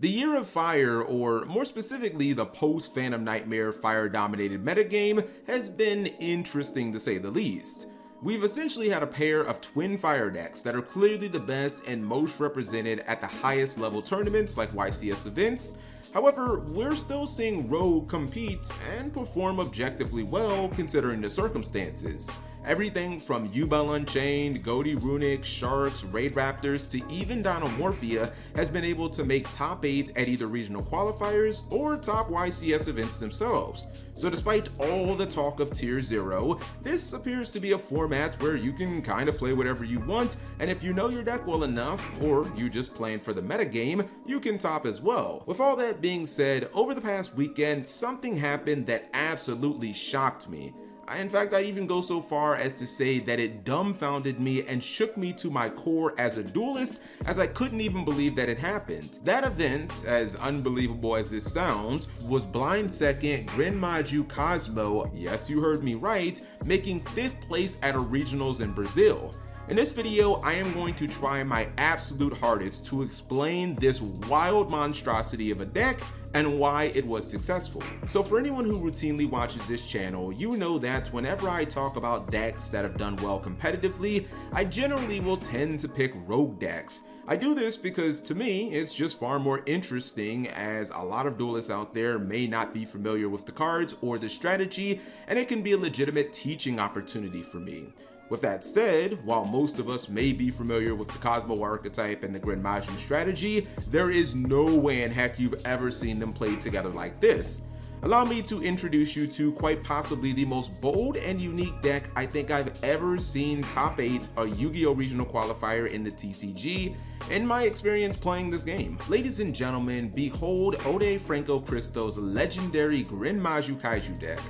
The Year of Fire, or more specifically the post-Phantom Nightmare fire-dominated metagame, has been interesting to say the least. We've essentially had a pair of twin fire decks that are clearly the best and most represented at the highest level tournaments like YCS events. However, we're still seeing Rogue compete and perform objectively well considering the circumstances. Everything from Yubel Unchained, Goaty Runic, Sharks, Raid Raptors, to even Dinomorphia has been able to make top 8 at either regional qualifiers or top YCS events themselves. So despite all the talk of Tier 0, this appears to be a format where you can kind of play whatever you want, and if you know your deck well enough, or you just playing for the metagame, you can top as well. With all that being said, over the past weekend, something happened that absolutely shocked me. In fact, I even go so far as to say that it dumbfounded me and shook me to my core as a duelist, as I couldn't even believe that it happened. That event, as unbelievable as this sounds, was blind second Gren Maju Cosmo, yes you heard me right, making 5th place at a regionals in Brazil. In this video, I am going to try my absolute hardest to explain this wild monstrosity of a deck and why it was successful. So for anyone who routinely watches this channel, you know that whenever I talk about decks that have done well competitively, I generally will tend to pick rogue decks. I do this because to me, it's just far more interesting, as a lot of duelists out there may not be familiar with the cards or the strategy, and it can be a legitimate teaching opportunity for me. With that said, while most of us may be familiar with the Cosmo archetype and the Gren Maju strategy, there is no way in heck you've ever seen them played together like this. Allow me to introduce you to quite possibly the most bold and unique deck I think I've ever seen top 8 a Yu-Gi-Oh! Regional qualifier in the TCG, in my experience playing this game. Ladies and gentlemen, behold Ode Franco Cristo's legendary Gren Maju Kaiju deck.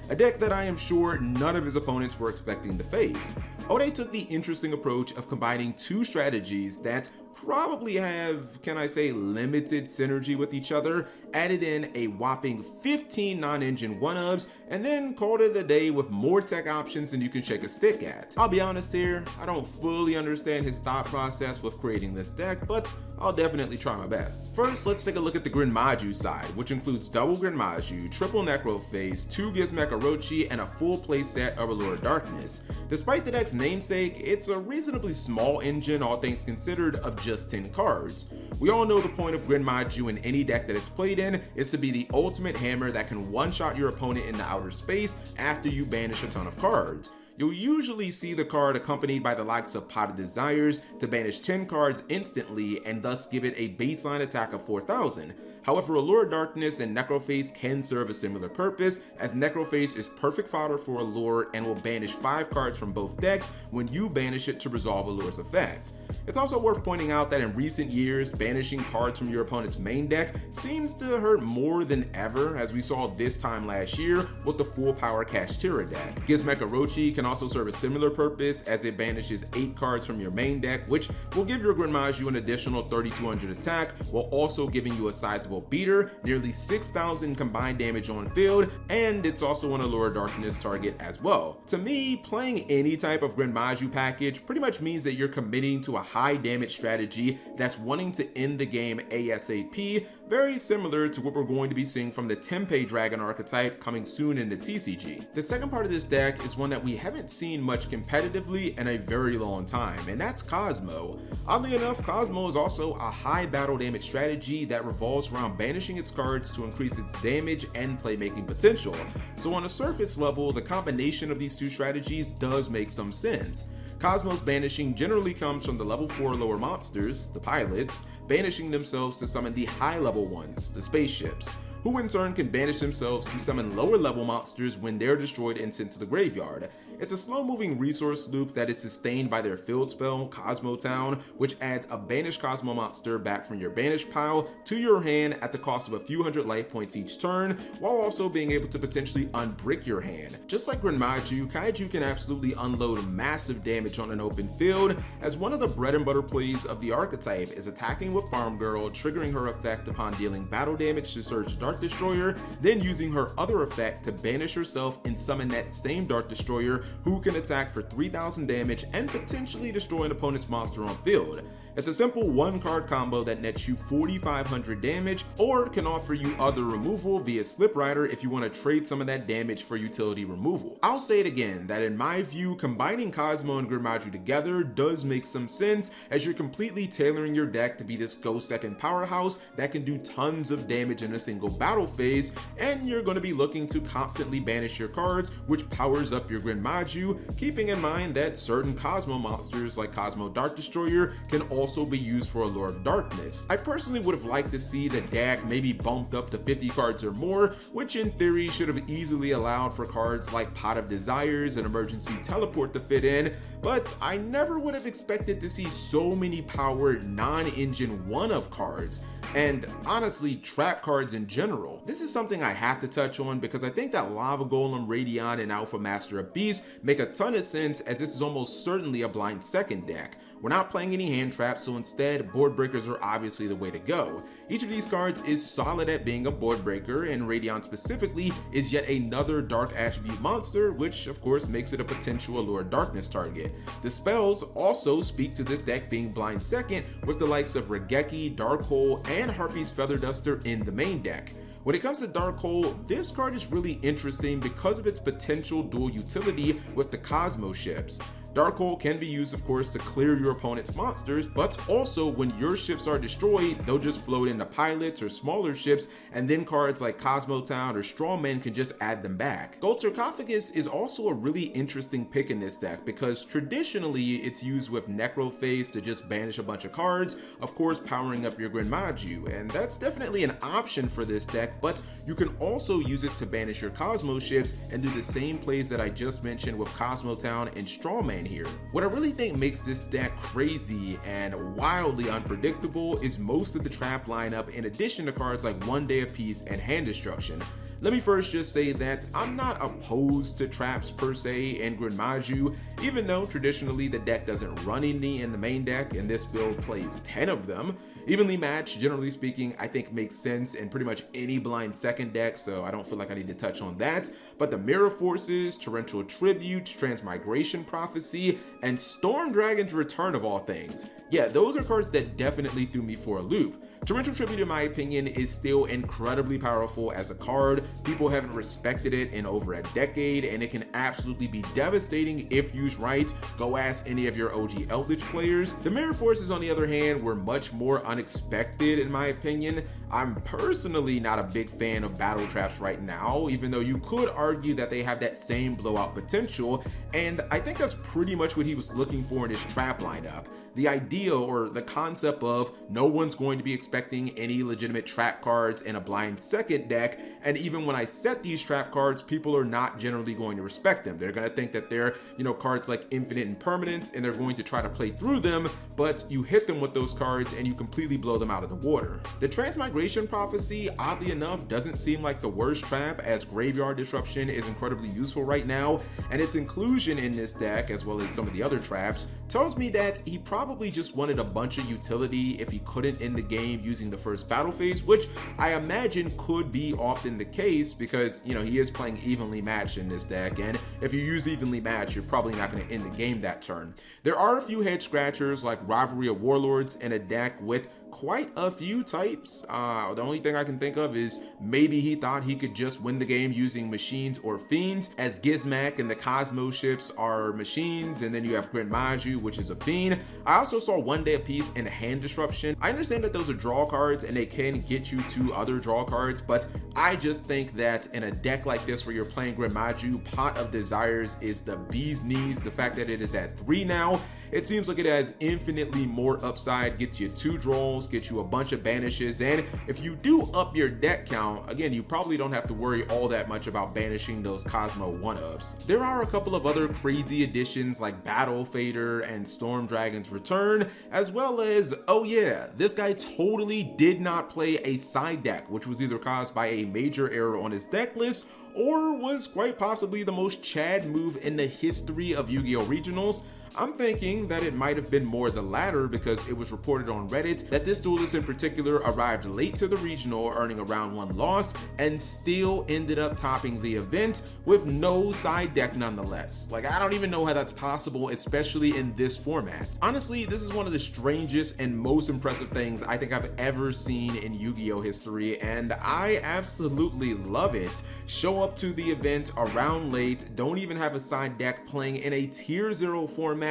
A deck that I am sure none of his opponents were expecting to face. Ode took the interesting approach of combining two strategies that probably have, can I say, limited synergy with each other, added in a whopping 15 non-engine 1-ups, and then called it a day with more tech options than you can shake a stick at. I'll be honest here, I don't fully understand his thought process with creating this deck, but I'll definitely try my best. First, let's take a look at the Gren Maju side, which includes double Gren Maju, triple Necroface, 2 Gizmek Orochi, and a full playset of Allure of Darkness. Despite the deck's namesake, it's a reasonably small engine, all things considered, of just 10 cards. We all know the point of Gren Maju in any deck that it's played in is to be the ultimate hammer that can one-shot your opponent in the outer space after you banish a ton of cards. You'll usually see the card accompanied by the likes of Pot of Desires to banish 10 cards instantly and thus give it a baseline attack of 4,000. However, Allure of Darkness and Necroface can serve a similar purpose, as Necroface is perfect fodder for Allure and will banish 5 cards from both decks when you banish it to resolve Allure's effect. It's also worth pointing out that in recent years, banishing cards from your opponent's main deck seems to hurt more than ever, as we saw this time last year with the full power Kashtira deck. Gizmek Orochi can also serve a similar purpose, as it banishes 8 cards from your main deck, which will give your Gren Maju an additional 3,200 attack, while also giving you a sizable beater, nearly 6,000 combined damage on field, and it's also an Allure of Darkness target as well. To me, playing any type of Gren Maju package pretty much means that you're committing to a high damage strategy that's wanting to end the game ASAP, very similar to what we're going to be seeing from the Tempe Dragon archetype coming soon in the TCG. The second part of this deck is one that we haven't seen much competitively in a very long time, and that's Cosmo. Oddly enough, Cosmo is also a high battle damage strategy that revolves around banishing its cards to increase its damage and playmaking potential. So on a surface level, the combination of these two strategies does make some sense. Cosmo's banishing generally comes from the level 4 lower monsters, the pilots, banishing themselves to summon the high level ones, the spaceships, who in turn can banish themselves to summon lower level monsters when they're destroyed and sent to the graveyard. It's a slow moving resource loop that is sustained by their field spell, Cosmo Town, which adds a banished Cosmo monster back from your banished pile to your hand at the cost of a few hundred life points each turn, while also being able to potentially unbrick your hand. Just like Gren Maju, Kaiju can absolutely unload massive damage on an open field, as one of the bread and butter plays of the archetype is attacking with Farm Girl, triggering her effect upon dealing battle damage to Surge Dark Destroyer, then using her other effect to banish herself and summon that same Dark Destroyer, who can attack for 3,000 damage and potentially destroy an opponent's monster on field. It's a simple 1-card combo that nets you 4,500 damage, or can offer you other removal via Slip Rider if you want to trade some of that damage for utility removal. I'll say it again, that in my view, combining Cosmo and Gren Maju together does make some sense, as you're completely tailoring your deck to be this go second powerhouse that can do tons of damage in a single battle phase, and you're going to be looking to constantly banish your cards, which powers up your Gren Maju, keeping in mind that certain Cosmo monsters like Cosmo Dark Destroyer can also be used for Allure of Darkness. I personally would have liked to see the deck maybe bumped up to 50 cards or more, which in theory should have easily allowed for cards like Pot of Desires and Emergency Teleport to fit in, but I never would have expected to see so many powered non-engine 1-of cards, and honestly trap cards in general. This is something I have to touch on because I think that Lava Golem, Radion, and Alpha Master of Beast make a ton of sense, as this is almost certainly a blind second deck. We're not playing any hand traps, so instead board breakers are obviously the way to go. Each of these cards is solid at being a board breaker, and Radion specifically is yet another dark attribute monster, which of course makes it a potential Allure Darkness target. The spells also speak to this deck being blind second, with the likes of Regeki, Dark Hole, and Harpy's Feather Duster in the main deck. When it comes to Dark Hole, this card is really interesting because of its potential dual utility with the Cosmo ships. Dark Hole can be used, of course, to clear your opponent's monsters, but also when your ships are destroyed, they'll just float into pilots or smaller ships, and then cards like Cosmo Town or Strawman can just add them back. Gold Sarcophagus is also a really interesting pick in this deck because traditionally it's used with Necrophase to just banish a bunch of cards, of course powering up your Gren Maju, and that's definitely an option for this deck, but you can also use it to banish your Cosmo ships and do the same plays that I just mentioned with Cosmo Town and Strawman here. What I really think makes this deck crazy and wildly unpredictable is most of the trap lineup, in addition to cards like One Day of Peace and Hand Destruction. Let me first just say that I'm not opposed to traps per se and Gren Maju, even though traditionally the deck doesn't run any in the main deck and this build plays 10 of them. Evenly matched, generally speaking, I think makes sense in pretty much any blind second deck, so I don't feel like I need to touch on that. But the Mirror Forces, Torrential Tribute, Transmigration Prophecy, and Storm Dragon's Return of all things. Yeah, those are cards that definitely threw me for a loop. Torrential Tribute, in my opinion, is still incredibly powerful as a card. People haven't respected it in over a decade, and it can absolutely be devastating if used right. Go ask any of your OG Eldritch players. The Mirror Forces, on the other hand, were much more unexpected in my opinion. I'm personally not a big fan of battle traps right now, even though you could argue that they have that same blowout potential, and I think that's pretty much what he was looking for in his trap lineup. The idea or the concept of no one's going to be expecting any legitimate trap cards in a blind second deck, and even when I set these trap cards, people are not generally going to respect them. They're going to think that they're, cards like Infinite Impermanence, and they're going to try to play through them, but you hit them with those cards and you completely blow them out of the water. The Transmigration Prophecy, oddly enough, doesn't seem like the worst trap, as Graveyard Disruption is incredibly useful right now, and its inclusion in this deck, as well as some of the other traps, tells me that he probably just wanted a bunch of utility if he couldn't end the game using the first battle phase, which I imagine could be often the case because, he is playing evenly matched in this deck, and if you use evenly matched, you're probably not going to end the game that turn. There are a few head scratchers like Rivalry of Warlords in a deck with quite a few types. The only thing I can think of is maybe he thought he could just win the game using machines or fiends, as Gizmak and the Cosmo ships are machines, and then you have Gren Maju, which is a fiend. I also saw One Day of Peace and Hand Disruption. I understand that those are draw cards and they can get you to other draw cards, but I just think that in a deck like this where you're playing Gren Maju, Pot of Desires is the bee's knees. The fact that it is at 3 now, it seems like it has infinitely more upside, gets you 2 draws, gets you a bunch of banishes, and if you do up your deck count, again, you probably don't have to worry all that much about banishing those Cosmo 1-ups. There are a couple of other crazy additions like Battle Fader and Storm Dragon's Return, as well as, oh yeah, this guy totally did not play a side deck, which was either caused by a major error on his deck list or was quite possibly the most Chad move in the history of Yu-Gi-Oh! Regionals? I'm thinking that it might have been more the latter, because it was reported on Reddit that this duelist in particular arrived late to the regional, earning a round 1 loss, and still ended up topping the event with no side deck nonetheless. Like, I don't even know how that's possible, especially in this format. Honestly, this is one of the strangest and most impressive things I think I've ever seen in Yu-Gi-Oh! History, and I absolutely love it. Show up to the event around late, don't even have a side deck, playing in a tier 0 format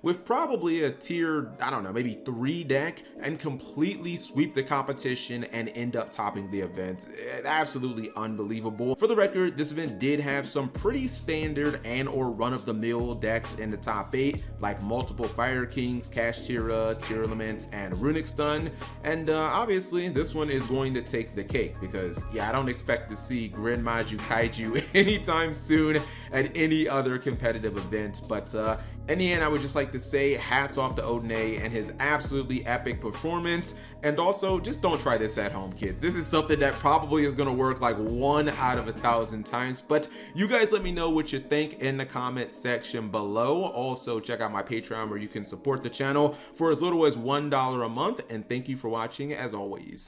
with probably a tier, I don't know, maybe 3 deck, and completely sweep the competition and end up topping the event. Absolutely unbelievable. For the record, this event did have some pretty standard and or run-of-the-mill decks in the top 8, like multiple Fire Kings, Kashtira, Tear Element, and Runic Stun, and obviously this one is going to take the cake, because yeah, I don't expect to see Gren Maju Kaiju anytime soon at any other competitive event. But in the end, I would just like to say hats off to Odine and his absolutely epic performance. And also, just don't try this at home, kids. This is something that probably is going to work like 1 out of 1,000 times. But you guys let me know what you think in the comment section below. Also, check out my Patreon, where you can support the channel for as little as $1 a month. And thank you for watching, as always.